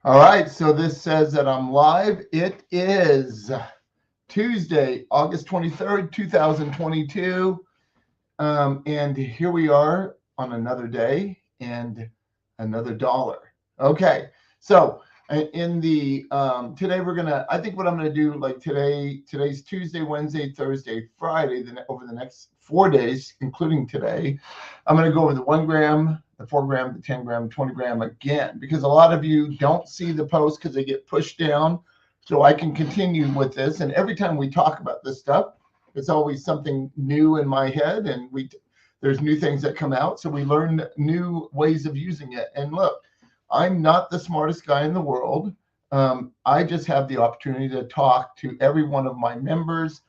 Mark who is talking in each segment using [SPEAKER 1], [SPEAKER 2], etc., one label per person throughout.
[SPEAKER 1] All right, so this says that I'm live. It is Tuesday, August 23rd, 2022. And here we are on another day and another dollar. Okay, so in the today we're gonna. I think what I'm gonna do like today's Tuesday, Wednesday, Thursday, Friday. Then over the next 4 days, including today, I'm gonna go over the 1 gram, the 4 gram, the 10 gram, 20 gram again because a lot of you don't see the post because they get pushed down. So I can continue with this, and every time we talk about this stuff, it's always something new in my head, and there's new things that come out, so we learn new ways of using it. And look, I'm not the smartest guy in the world. I just have the opportunity to talk to every one of my members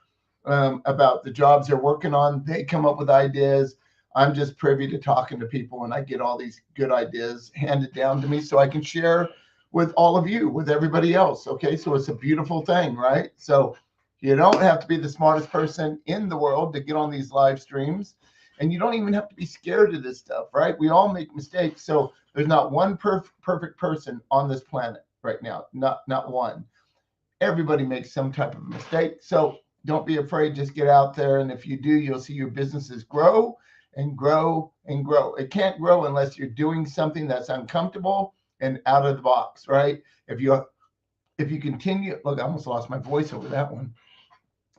[SPEAKER 1] about the jobs they're working on. They come up with ideas. I'm just privy to talking to people, and I get all these good ideas handed down to me so I can share with all of you, with everybody else. Okay, so it's a beautiful thing, right? So you don't have to be the smartest person in the world to get on these live streams. And you don't even have to be scared of this stuff, right? We all make mistakes. So there's not one perfect person on this planet right now. Not one. Everybody makes some type of mistake. So don't be afraid. Just get out there. And if you do, you'll see your businesses grow and grow and grow. It can't grow unless you're doing something that's uncomfortable and out of the box, right? If you continue, look, I almost lost my voice over that one.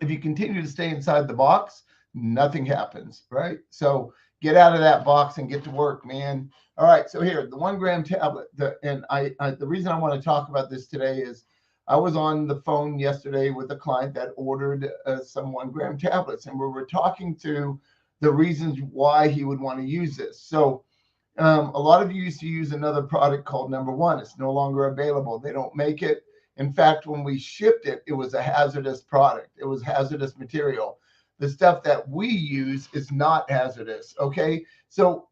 [SPEAKER 1] If you continue to stay inside the box, nothing happens, right? So get out of that box and get to work, man. All right, so here, the 1 gram tablet. The reason I want to talk about this today is I was on the phone yesterday with a client that ordered some 1 gram tablets, and we were talking to the reasons why he would want to use this. So a lot of you used to use another product called Number One. It's no longer available. They don't make it. In fact, when we shipped it, it was a hazardous product. It was hazardous material. The stuff that we use is not hazardous. Okay. So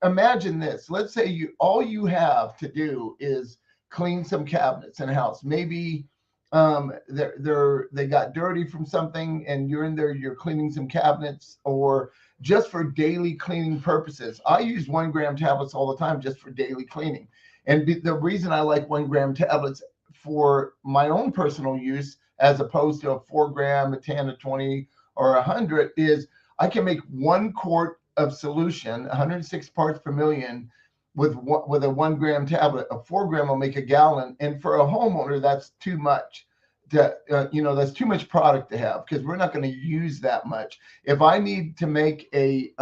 [SPEAKER 1] imagine this. Let's say all you have to do is clean some cabinets in a house. Maybe they got dirty from something and you're in there, you're cleaning some cabinets, or just for daily cleaning purposes. I use 1 gram tablets all the time just for daily cleaning. And the reason I like 1 gram tablets for my own personal use as opposed to a 4 gram, a 10, a 20, or 100 is I can make 1 quart of solution, 106 parts per million, with a 1 gram tablet. A 4 gram will make a gallon, and for a homeowner, that's too much. That's too much product to have because we're not going to use that much. If I need to make a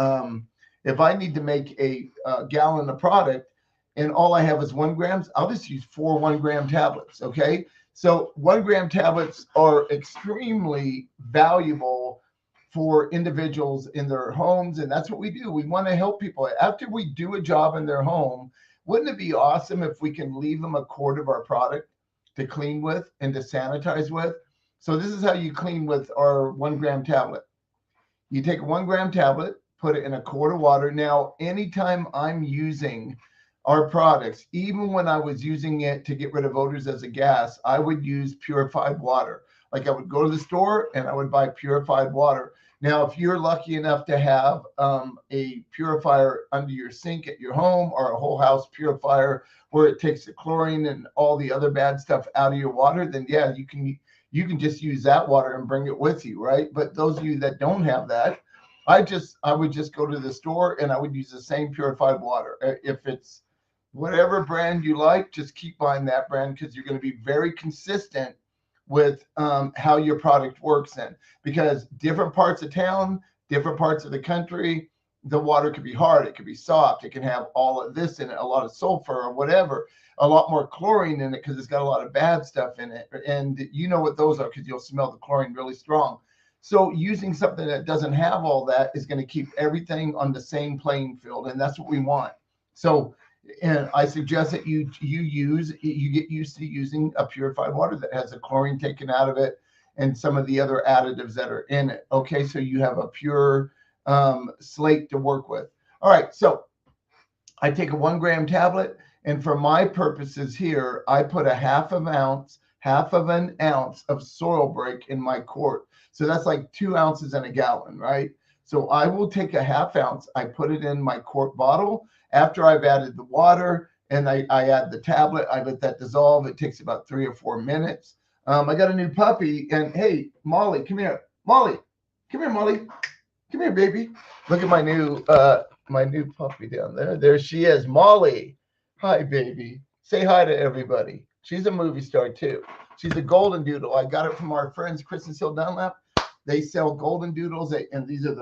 [SPEAKER 1] gallon of product, and all I have is 1 grams, I'll just use 4 1 gram tablets. Okay, so 1 gram tablets are extremely valuable for individuals in their homes. And that's what we do. We want to help people after we do a job in their home. Wouldn't it be awesome if we can leave them a quart of our product to clean with and to sanitize with? So this is how you clean with our 1 gram tablet. You take a 1 gram tablet, put it in a quart of water. Now, anytime I'm using our products, even when I was using it to get rid of odors as a gas, I would use purified water. Like I would go to the store and I would buy purified water. Now, if you're lucky enough to have a purifier under your sink at your home, or a whole house purifier where it takes the chlorine and all the other bad stuff out of your water, then yeah, you can just use that water and bring it with you, right? But those of you that don't have that, I would just go to the store and I would use the same purified water. If it's whatever brand you like, just keep buying that brand because you're going to be very consistent with how your product works in, because different parts of town, different parts of the country, the water could be hard, it could be soft, it can have all of this in it, a lot of sulfur or whatever, a lot more chlorine in it because it's got a lot of bad stuff in it. And you know what those are because you'll smell the chlorine really strong. So using something that doesn't have all that is going to keep everything on the same playing field, and that's what we want. So and I suggest that you get used to using a purified water that has the chlorine taken out of it and some of the other additives that are in it. Okay, so you have a pure slate to work with. All right, so I take a 1 gram tablet, and for my purposes here, I put a half of an ounce of soil break in my quart. So that's like 2 ounces in a gallon, right? So I will take a half ounce, I put it in my quart bottle after I've added the water and I add the tablet. I let that dissolve. It takes about 3 or 4 minutes. I got a new puppy, and hey, Molly, come here. Molly, come here, Molly. Come here, baby. Look at my new puppy down there. There she is, Molly. Hi, baby. Say hi to everybody. She's a movie star too. She's a golden doodle. I got it from our friends, Chris and Sil Dunlap. They sell golden doodles, and these are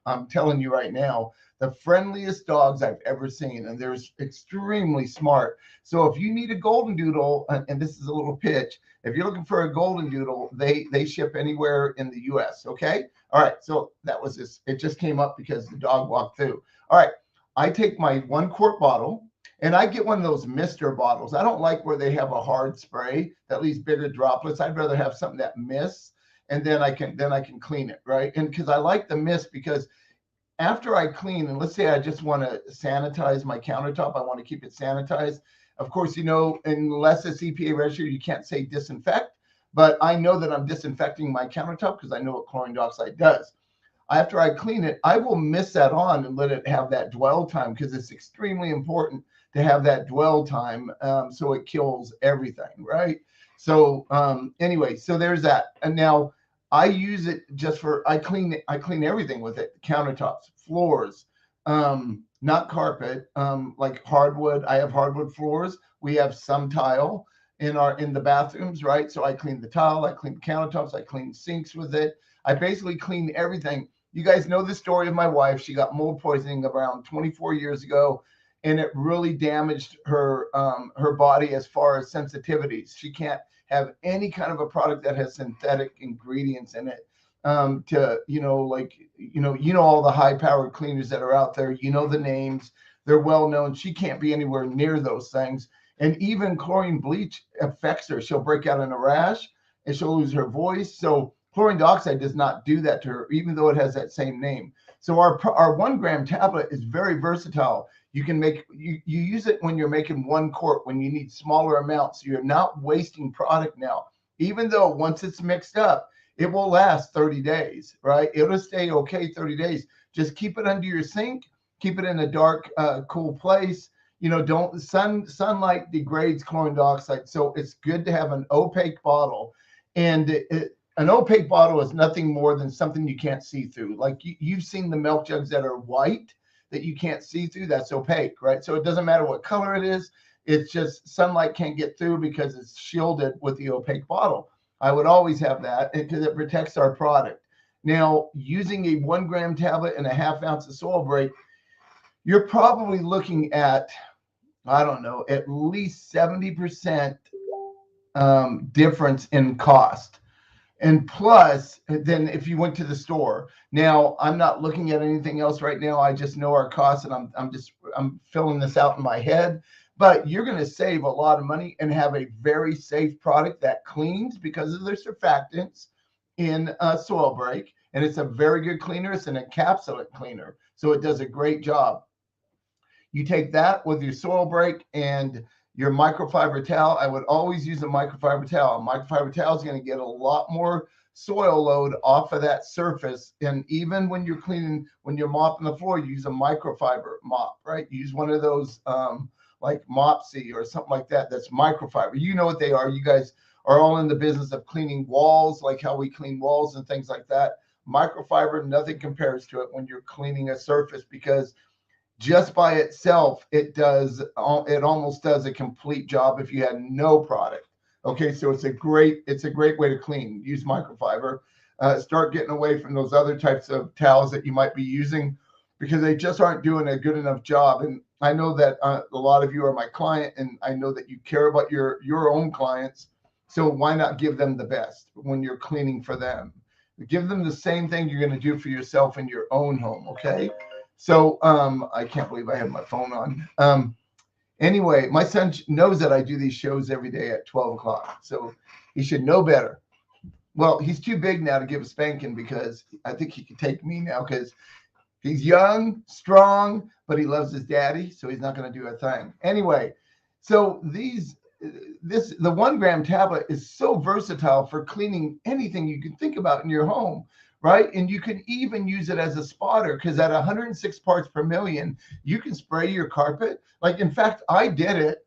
[SPEAKER 1] I'm telling you right now, the friendliest dogs I've ever seen, and they're extremely smart. So if you need a golden doodle, and this is a little pitch, if you're looking for a golden doodle, they ship anywhere in the U.S. Okay. All right. So that was this. It just came up because the dog walked through. All right. I take my 1 quart bottle, and I get one of those mister bottles. I don't like where they have a hard spray that leaves bigger droplets. I'd rather have something that mists, and then I can clean it, right? And because I like the mist, because after I clean, and let's say I just want to sanitize my countertop, I want to keep it sanitized. Of course, unless it's EPA registered, you can't say disinfect, but I know that I'm disinfecting my countertop because I know what chlorine dioxide does. After I clean it, I will mist that on and let it have that dwell time, because it's extremely important to have that dwell time, so it kills everything, right? So anyway, so there's that. And now I use it I clean everything with it: countertops, floors, not carpet, like hardwood. I have hardwood floors. We have some tile in the bathrooms, right? So I clean the tile, I clean the countertops, I clean sinks with it. I basically clean everything. You guys know the story of my wife. She got mold poisoning around 24 years ago, and it really damaged her body as far as sensitivities. She can't have any kind of a product that has synthetic ingredients in it. All the high powered cleaners that are out there, the names, they're well known. She can't be anywhere near those things. And even chlorine bleach affects her. She'll break out in a rash, and she'll lose her voice. So chlorine dioxide does not do that to her, even though it has that same name. So our 1 gram tablet is very versatile. You can you use it when you're making 1 quart, when you need smaller amounts. So you're not wasting product now, even though once it's mixed up, it will last 30 days, right? It'll stay okay 30 days. Just keep it under your sink, keep it in a dark, cool place. Sunlight degrades chlorine dioxide. So it's good to have an opaque bottle. And an opaque bottle is nothing more than something you can't see through. Like you've seen the milk jugs that are white that you can't see through. That's opaque, right? So it doesn't matter what color it is. It's just sunlight can't get through because it's shielded with the opaque bottle. I would always have that because it protects our product. Now, using a 1 gram tablet and a ½ ounce of Soil Break, you're probably looking at, I don't know, at least 70% difference in cost. And plus, then if you went to the store, now I'm not looking at anything else right now. I just know our costs, and I'm filling this out in my head. But you're going to save a lot of money and have a very safe product that cleans because of their surfactants in Soil Break, and it's a very good cleaner. It's an encapsulant cleaner, so it does a great job. You take that with your Soil Break and your microfiber towel. I would always use a microfiber towel. A microfiber towel is going to get a lot more soil load off of that surface. And even when you're cleaning, when you're mopping the floor, you use a microfiber mop, right? You use one of those like Mopsy or something like that. That's microfiber. You know what they are. You guys are all in the business of cleaning walls, like how we clean walls and things like that. Microfiber, nothing compares to it when you're cleaning a surface, because just by itself, it almost does a complete job if you had no product. Okay, so it's a great way to clean. Use microfiber. Start getting away from those other types of towels that you might be using, because they just aren't doing a good enough job. And I know that a lot of you are my client, and I know that you care about your own clients. So why not give them the best when you're cleaning for them? Give them the same thing you're going to do for yourself in your own home. Okay. So I can't believe I have my phone on. Anyway, my son knows that I do these shows every day at 12 o'clock. So he should know better. Well, he's too big now to give a spanking, because I think he can take me now, because he's young, strong, but he loves his daddy. So he's not going to do a thing. Anyway, so the 1 gram tablet is so versatile for cleaning anything you can think about in your home. right? And you can even use it as a spotter because at 106 parts per million, you can spray your carpet. Like, in fact, I did it.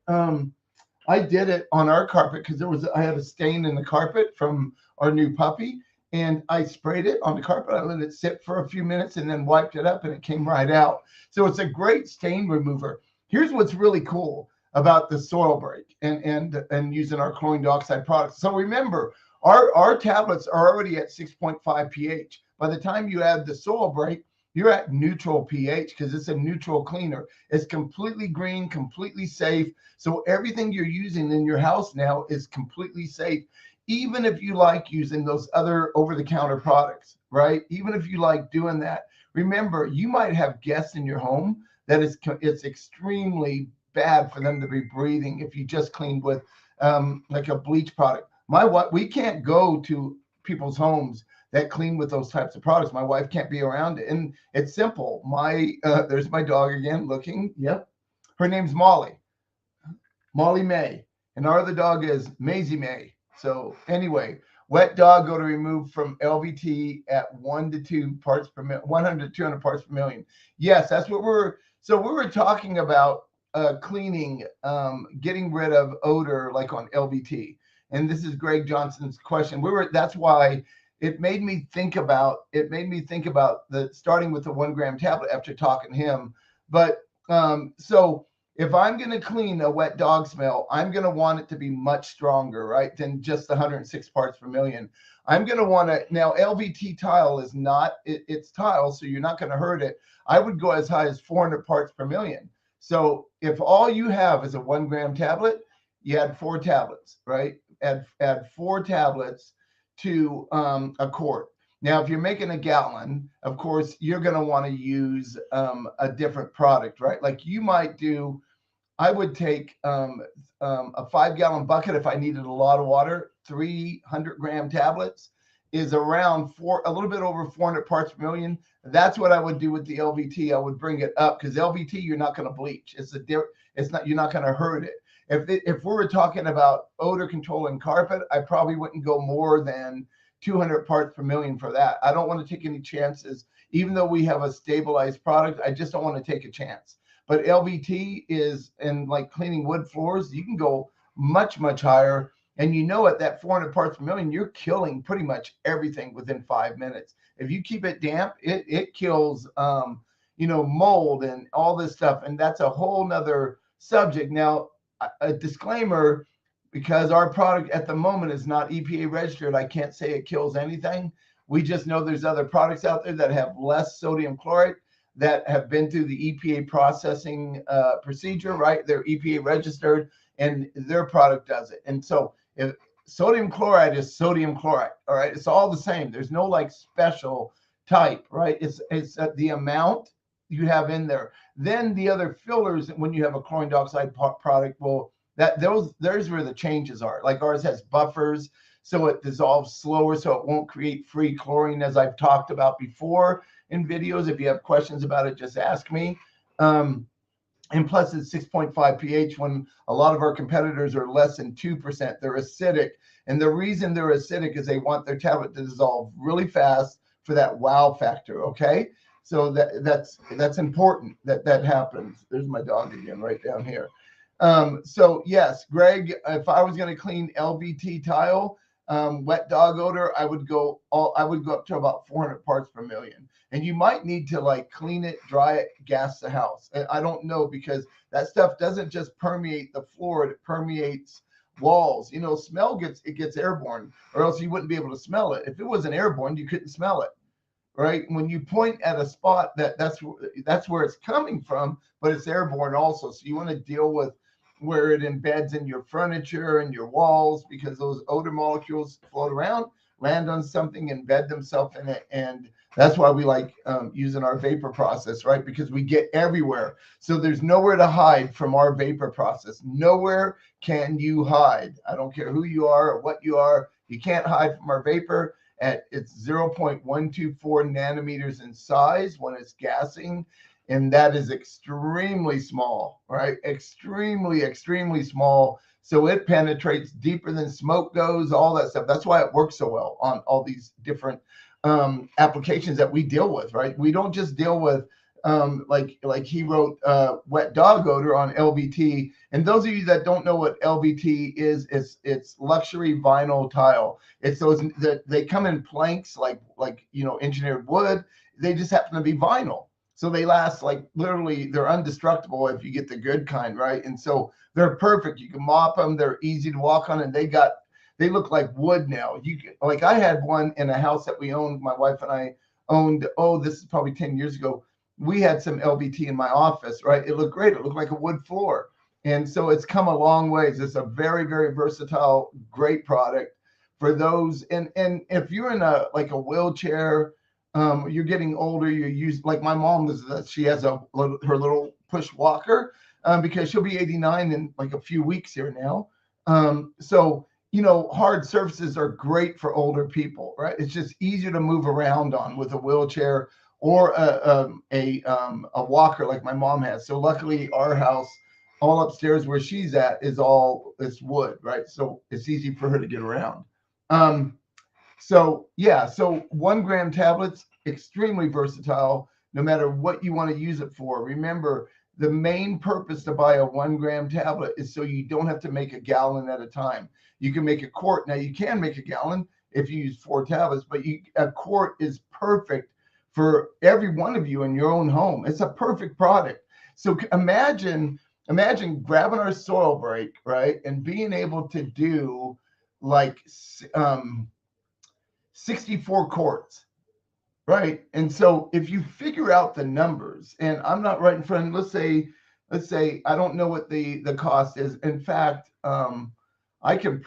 [SPEAKER 1] I did it on our carpet because I had a stain in the carpet from our new puppy, and I sprayed it on the carpet. I let it sit for a few minutes and then wiped it up, and it came right out. So it's a great stain remover. Here's what's really cool about the soil break and using our chlorine dioxide products. So remember, our tablets are already at 6.5 pH. By the time you add the soil break, you're at neutral pH because it's a neutral cleaner. It's completely green, completely safe. So everything you're using in your house now is completely safe. Even if you like using those other over-the-counter products, right? Even if you like doing that, remember, you might have guests in your home that it's extremely bad for them to be breathing if you just cleaned with like a bleach product. We can't go to people's homes that clean with those types of products. My wife can't be around it. And it's simple. There's my dog again looking. Yep. Her name's Molly May. And our other dog is Maisie May. So anyway, wet dog odor removed from LVT at 100 to 200 parts per million. Yes, that's what we were talking about cleaning, getting rid of odor like on LVT. And this is Greg Johnson's question. That's why it made me think about the starting with the 1 gram tablet after talking to him. But so if I'm going to clean a wet dog smell, I'm going to want it to be much stronger, right, than just the 106 parts per million. I'm going to want to, now LVT tile is not, it's tile, so you're not going to hurt it. I would go as high as 400 parts per million. So if all you have is a 1 gram tablet, you add 4 tablets, right? Add 4 tablets to a quart. Now, if you're making a gallon, of course, you're going to want to use a different product, right? Like you might do, I would take a 5-gallon bucket if I needed a lot of water. 300 gram tablets is around a little bit over 400 parts per million. That's what I would do with the LVT. I would bring it up because LVT, you're not going to bleach. You're not going to hurt it. If we were talking about odor control in carpet, I probably wouldn't go more than 200 parts per million for that. I don't want to take any chances. Even though we have a stabilized product, I just don't want to take a chance. But LVT is, and like cleaning wood floors, you can go much, much higher. And at that 400 parts per million, you're killing pretty much everything within 5 minutes. If you keep it damp, it kills, mold and all this stuff. And that's a whole nother subject. Now, a disclaimer, because our product at the moment is not EPA registered, I can't say it kills anything. We just know there's other products out there that have less sodium chloride that have been through the EPA processing procedure, right? They're EPA registered and their product does it. And so if sodium chloride is sodium chloride, all right? It's all the same. There's no like special type, right? It's the amount you have in there. Then the other fillers, when you have a chlorine dioxide product, there's where the changes are. Like ours has buffers, so it dissolves slower, so it won't create free chlorine, as I've talked about before in videos. If you have questions about it, just ask me. And plus it's 6.5 pH when a lot of our competitors are less than 2%. They're acidic. And the reason they're acidic is they want their tablet to dissolve really fast for that wow factor, okay? So that's important that happens. There's my dog again right down here. So yes, Greg, if I was going to clean LVT tile, wet dog odor, I would go up to about 400 parts per million. And you might need to like clean it, dry it, gas the house. I don't know, because that stuff doesn't just permeate the floor, it permeates walls. Smell gets airborne, or else you wouldn't be able to smell it. If it wasn't airborne, you couldn't smell it. Right? When you point at a spot, that's where it's coming from, but it's airborne also. So you want to deal with where it embeds in your furniture and your walls, because those odor molecules float around, land on something, embed themselves in it. And that's why we like using our vapor process, right? Because we get everywhere. So there's nowhere to hide from our vapor process. Nowhere can you hide. I don't care who you are or what you are. You can't hide from our vapor. It's 0.124 nanometers in size when it's gassing, and that is extremely small, right? Extremely, extremely small. So it penetrates deeper than smoke goes, all that stuff. That's why it works so well on all these different applications that we deal with, right? We don't just deal with like he wrote wet dog odor on LVT. And those of you that don't know what LVT is, it's luxury vinyl tile. It's those that they come in planks like engineered wood. They just happen to be vinyl. So they last like literally, they're indestructible if you get the good kind, right? And so they're perfect. You can mop them. They're easy to walk on, and they look like wood now. Like I had one in a house that we owned. My wife and I owned. Oh, this is probably 10 years ago. We had some LVT in my office, right? It looked great. It looked like a wood floor. And so it's come a long ways. It's a very, very versatile, great product for those. And if you're in a wheelchair, you're getting older, you use, like my mom she has her little push walker, because she'll be 89 in like a few weeks here now. So hard surfaces are great for older people, right? It's just easier to move around on with a wheelchair or a walker like my mom has. So luckily our house, all upstairs where she's at, it's wood, right? So it's easy for her to get around. So 1 gram tablets, extremely versatile, no matter what you want to use it for. Remember, the main purpose to buy a 1 gram tablet is so you don't have to make a gallon at a time. You can make a quart. Now you can make a gallon if you use 4 tablets, but a quart is perfect for every one of you in your own home. It's a perfect product. So imagine grabbing our soil break, right, and being able to do like 64 quarts, right? And so if you figure out the numbers, and I'm not right in front, let's say I don't know what the cost is. In fact, I can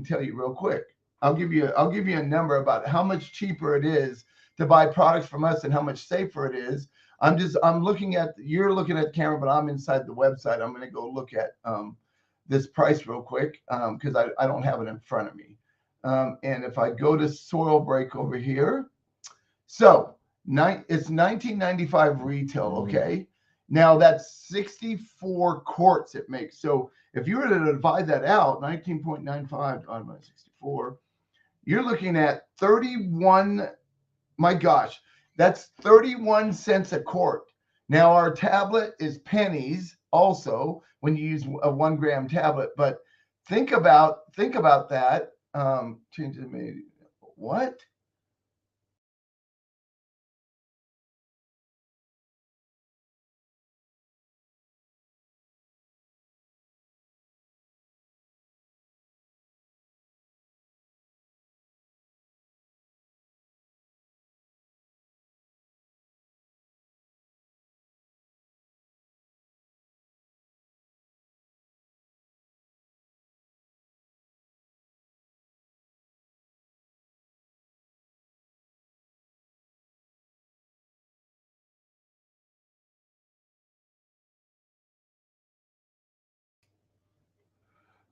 [SPEAKER 1] tell you real quick. I'll give you a number about how much cheaper it is to buy products from us and how much safer it is. You're looking at the camera, but I'm inside the website. I'm going to go look at this price real quick because I don't have it in front of me. And if I go to Soil Break over here, so it's $19.95 retail, okay? Now that's 64 quarts it makes. So if you were to divide that out, 19.95 divided by 64, you're looking at 31, my gosh, that's 31 cents a quart. Now our tablet is pennies also when you use a 1 gram tablet, but think about that. Change the maybe what?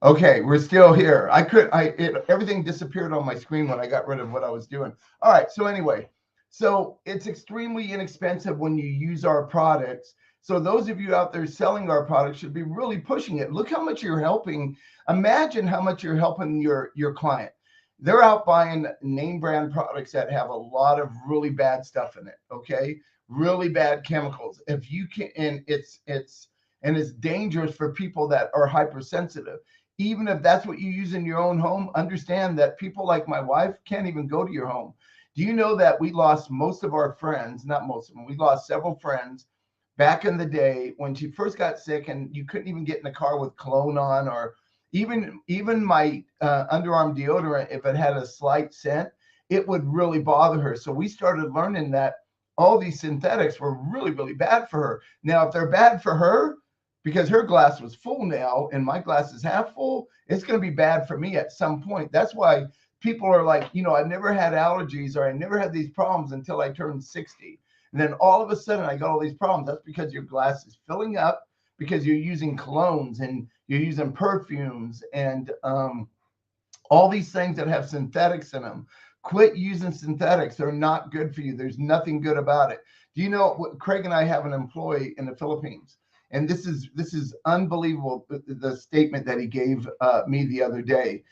[SPEAKER 1] Okay, we're still here. Everything disappeared on my screen when I got rid of what I was doing. All right, so anyway, so it's extremely inexpensive when you use our products. So those of you out there selling our products should be really pushing it. Look how much you're helping. Imagine how much you're helping your client. They're out buying name brand products that have a lot of really bad stuff in it, okay? Really bad chemicals. If you can, and it's dangerous for people that are hypersensitive. Even if that's what you use in your own home, understand that people like my wife can't even go to your home. Do you know that we lost most of our friends? Not most of them. We lost several friends back in the day when she first got sick, and you couldn't even get in a car with cologne on, or even my underarm deodorant. If it had a slight scent, it would really bother her. So we started learning that all these synthetics were really, really bad for her. Now, if they're bad for her, because her glass was full now and my glass is half full, it's going to be bad for me at some point. That's why people are like, I've never had allergies, or I never had these problems until I turned 60. And then all of a sudden I got all these problems. That's because your glass is filling up, because you're using colognes and you're using perfumes and all these things that have synthetics in them. Quit using synthetics. They're not good for you. There's nothing good about it. Do you know, Craig and I have an employee in the Philippines, and this is unbelievable, the statement that he gave me the other day.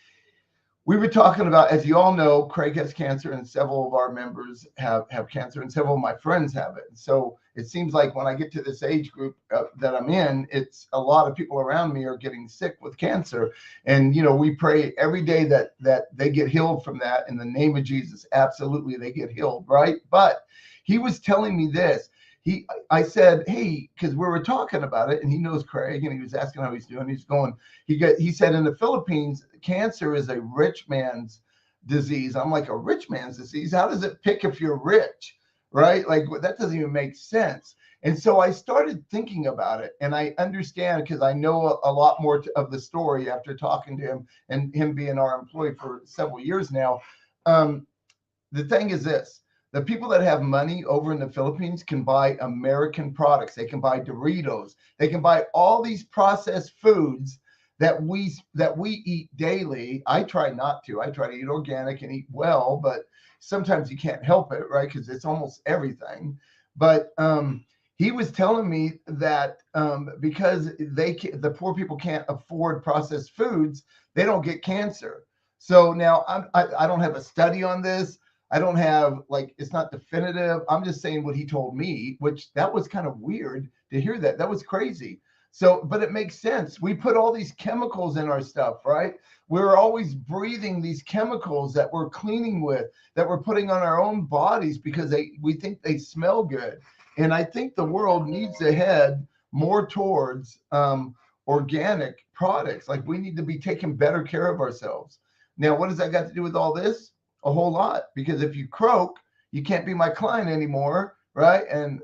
[SPEAKER 1] we were talking about, as you all know, Craig has cancer and several of our members have cancer and several of my friends have it. So it seems like when I get to this age group that I'm in, it's a lot of people around me are getting sick with cancer. And, we pray every day that they get healed from that in the name of Jesus. Absolutely, they get healed, right? But he was telling me this. I said, hey, because we were talking about it, and he knows Craig, and he was asking how he's doing. He's going, he said in the Philippines, cancer is a rich man's disease. I'm like, a rich man's disease? How does it pick if you're rich? Right? Like, that doesn't even make sense. And so I started thinking about it, and I understand because I know a lot more of the story after talking to him and him being our employee for several years now. The thing is this. The people that have money over in the Philippines can buy American products. They can buy Doritos. They can buy all these processed foods that we eat daily. I try not to. I try to eat organic and eat well, but sometimes you can't help it, right? Because it's almost everything. But he was telling me that because the poor people can't afford processed foods, they don't get cancer. So now I don't have a study on this. I don't have, it's not definitive. I'm just saying what he told me, which that was kind of weird to hear that. That was crazy. So, but it makes sense. We put all these chemicals in our stuff, right? We're always breathing these chemicals that we're cleaning with, that we're putting on our own bodies because we think they smell good. And I think the world needs to head more towards organic products. Like, we need to be taking better care of ourselves. Now, what does that got to do with all this? A whole lot, because if you croak, you can't be my client anymore, right? And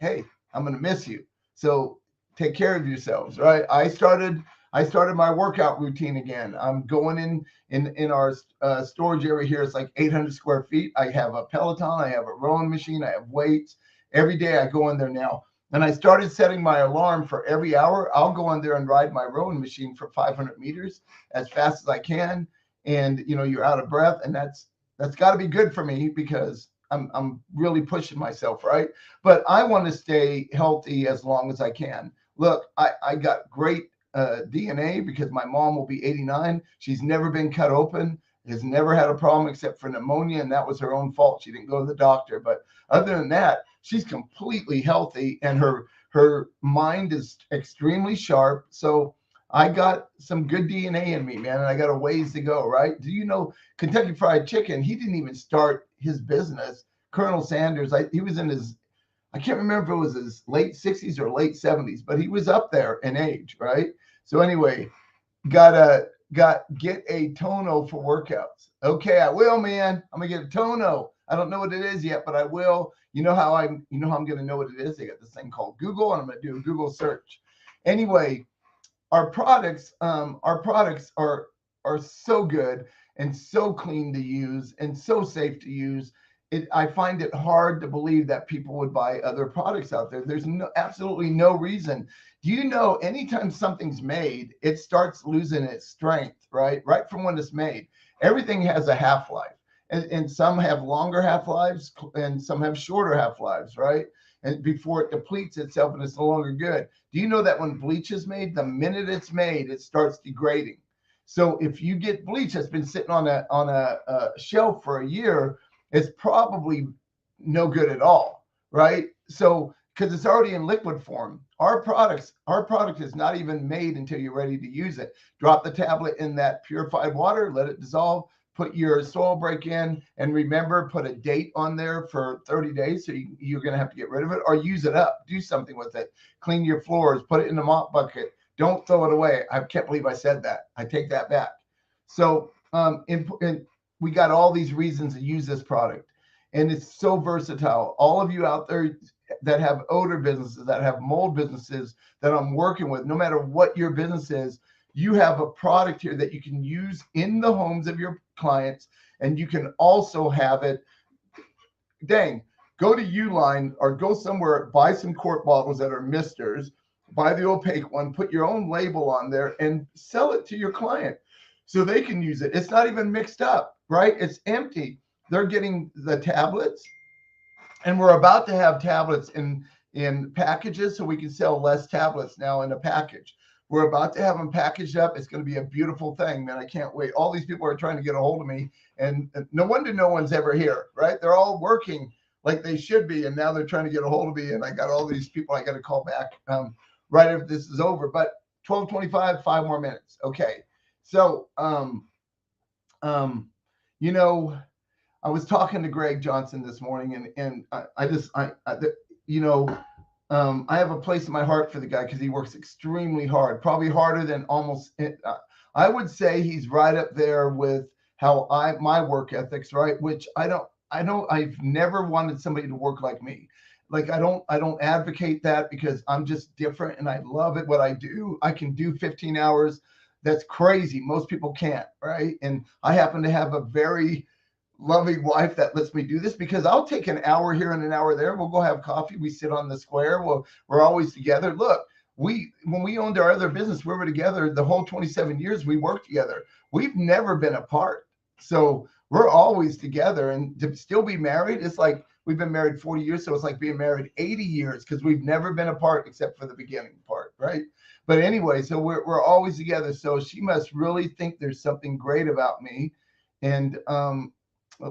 [SPEAKER 1] hey, I'm gonna miss you. So take care of yourselves, right? I started my workout routine again. I'm going in our storage area here. It's like 800 square feet. I have a Peloton. I have a rowing machine. I have weights. Every day I go in there now. And I started setting my alarm for every hour. I'll go in there and ride my rowing machine for 500 meters as fast as I can. And you're out of breath, and that's got to be good for me because I'm really pushing myself, right? But I want to stay healthy as long as I can. Look, I got great DNA because my mom will be 89. She's never been cut open, has never had a problem except for pneumonia, and that was her own fault. She didn't go to the doctor. But other than that, she's completely healthy, and her mind is extremely sharp. So I got some good DNA in me, man, and I got a ways to go, right? Do you know Kentucky Fried Chicken? He didn't even start his business. Colonel Sanders, he was in his, I can't remember if it was his late 60s or late 70s, but he was up there in age, right? So anyway, get a tono for workouts. Okay, I will, man. I'm gonna get a tono. I don't know what it is yet, but I will. You know how I'm gonna know what it is? They got this thing called Google, and I'm gonna do a Google search. Anyway, our products are so good and so clean to use and so safe to use. I find it hard to believe that people would buy other products out there. There's absolutely no reason. Do you know anytime something's made, it starts losing its strength, right? Right from when it's made. Everything has a half-life, and some have longer half-lives and some have shorter half-lives, right? And before it depletes itself and it's no longer good. Do you know that when bleach is made, the minute it's made, it starts degrading? So if you get bleach that's been sitting on a shelf for a year, it's probably no good at all, right? So because it's already in liquid form. Our product is not even made until you're ready to use it. Drop the tablet in that purified water, let it dissolve, put your soil break in, and remember, put a date on there for 30 days. So you're going to have to get rid of it or use it up. Do something with it. Clean your floors, put it in a mop bucket. Don't throw it away. I can't believe I said that. I take that back. So we got all these reasons to use this product. And it's so versatile. All of you out there that have odor businesses, that have mold businesses that I'm working with, no matter what your business is, you have a product here that you can use in the homes of your clients, and you can also have it. Dang, go to Uline or go somewhere, buy some quart bottles that are misters, buy the opaque one, put your own label on there, and sell it to your client so they can use it. It's not even mixed up, right? It's empty. They're getting the tablets, and we're about to have tablets in packages so we can sell less tablets now in a package. We're about to have them packaged up. It's going to be a beautiful thing, man. I can't wait. All these people are trying to get a hold of me, and no wonder no one's ever here, right? They're all working like they should be, and now they're trying to get a hold of me, and I got all these people I got to call back right after this is over. But 12:25, 5 more minutes. Okay. So, you know, I was talking to Greg Johnson this morning, and you know, I have a place in my heart for the guy because he works extremely hard, probably harder than almost. I would say he's right up there with how my work ethics, right? Which I've never wanted somebody to work like me. Like I don't advocate that because I'm just different and I love it what I do. I can do 15 hours. That's crazy. Most people can't, right? And I happen to have a very loving wife that lets me do this because I'll take an hour here and an hour there. We'll go have coffee. We sit on the square. We're always together. Look, when we owned our other business, we were together the whole 27 years we worked together. We've never been apart. So we're always together, and to still be married, it's like we've been married 40 years. So it's like being married 80 years because we've never been apart except for the beginning part, right? But anyway, so we're always together. So she must really think there's something great about me. And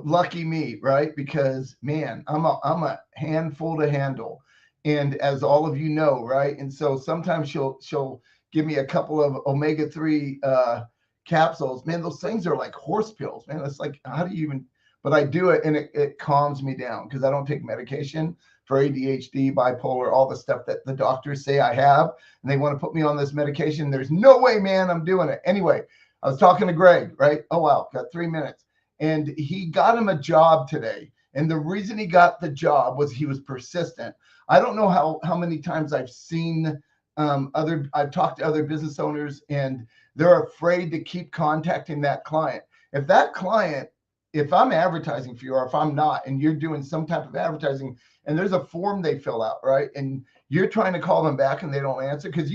[SPEAKER 1] lucky me, right? Because man, I'm a handful to handle, and as all of you know, right? And so sometimes she'll give me a couple of omega-3 capsules. Man, those things are like horse pills, man. It's like, how do you even? But I do it, and it calms me down because I don't take medication for ADHD, bipolar, all the stuff that the doctors say I have, and they want to put me on this medication. There's no way, man, I'm doing it. Anyway, I was talking to Greg, right? Oh wow, got 3 minutes. And he got him a job today. And the reason he got the job was he was persistent. I don't know how many times I've seen I've talked to other business owners and they're afraid to keep contacting that client. If that client, if I'm advertising for you or if I'm not, and you're doing some type of advertising and there's a form they fill out, right? And you're trying to call them back and they don't answer because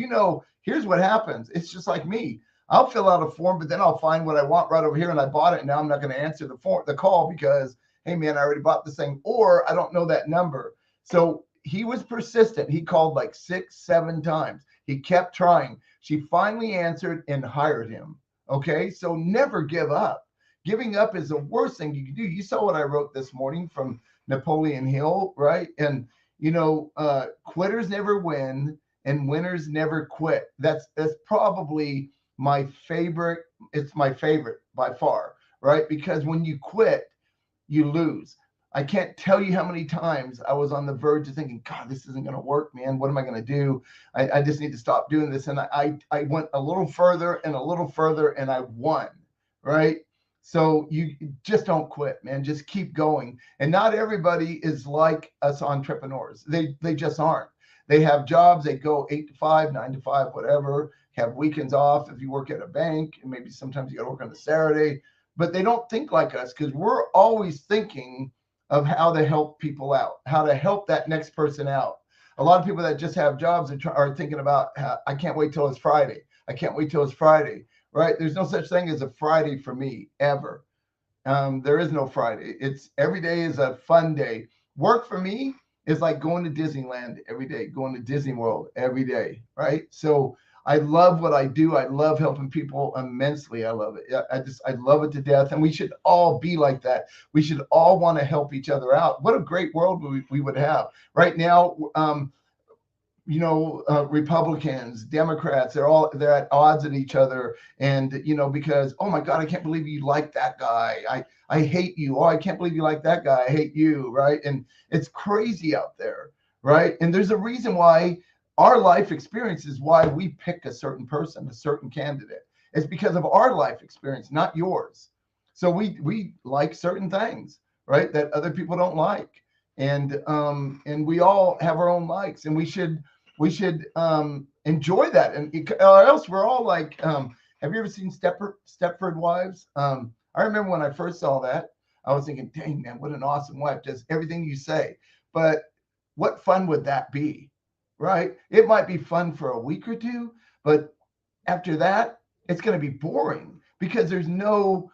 [SPEAKER 1] here's what happens. It's just like me. I'll fill out a form, but then I'll find what I want right over here, and I bought it. And now I'm not going to answer the call because, hey man, I already bought this thing, or I don't know that number. So he was persistent. He called like 6, 7 times. He kept trying. She finally answered and hired him. Okay, so never give up. Giving up is the worst thing you can do. You saw what I wrote this morning from Napoleon Hill, right? And quitters never win, and winners never quit. That's probably my favorite. It's my favorite by far, right? Because when you quit, you lose. I can't tell you how many times I was on the verge of thinking, God, this isn't going to work, man. What am I going to do? I just need to stop doing this. And I went a little further and a little further and I won, right? So you just don't quit, man. Just keep going. And not everybody is like us entrepreneurs. They just aren't. They have jobs. They go 8 to 5, 9 to 5, whatever. Have weekends off if you work at a bank, and maybe sometimes you got to work on a Saturday, but they don't think like us because we're always thinking of how to help people out, how to help that next person out. A lot of people that just have jobs are thinking about, I can't wait till it's Friday. I can't wait till it's Friday, right? There's no such thing as a Friday for me ever. There is no Friday. It's every day is a fun day. Work for me is like going to Disneyland every day, going to Disney World every day, right? So I love what I do. I love helping people immensely. I love it. I love it to death. And we should all be like that. We should all want to help each other out. What a great world we would have right now. Republicans, Democrats, they're at odds at each other. And, because, oh my God, I can't believe you like that guy. I hate you. Oh, I can't believe you like that guy. I hate you. Right. And it's crazy out there. Right. And there's a reason why our life experience is why we pick a certain person, a certain candidate. It's because of our life experience, not yours. So we like certain things, right, that other people don't like. And we all have our own likes, and we should enjoy that. And or else we're all like, have you ever seen Stepford Wives? I remember when I first saw that, I was thinking, dang man, what an awesome wife, does everything you say. But what fun would that be? Right? It might be fun for a week or two, but after that, it's going to be boring because there's no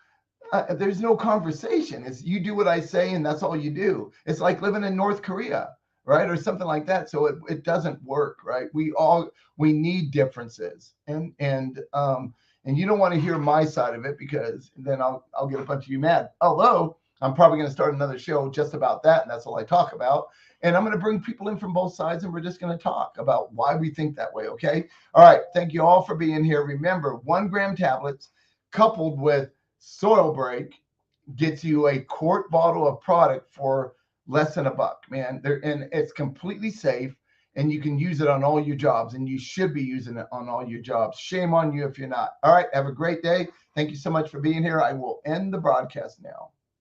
[SPEAKER 1] conversation. It's you do what I say, and that's all you do. It's like living in North Korea, right? Or something like that. So it doesn't work, right? We need differences, and you don't want to hear my side of it, because then I'll get a bunch of you mad. Although I'm probably going to start another show just about that, and that's all I talk about. And I'm going to bring people in from both sides, and we're just going to talk about why we think that way. Okay. All right. Thank you all for being here. Remember, 1 gram tablets coupled with Soil Break gets you a quart bottle of product for less than $1, man. And it's completely safe, and you can use it on all your jobs, and you should be using it on all your jobs. Shame on you if you're not. All right. Have a great day. Thank you so much for being here. I will end the broadcast now.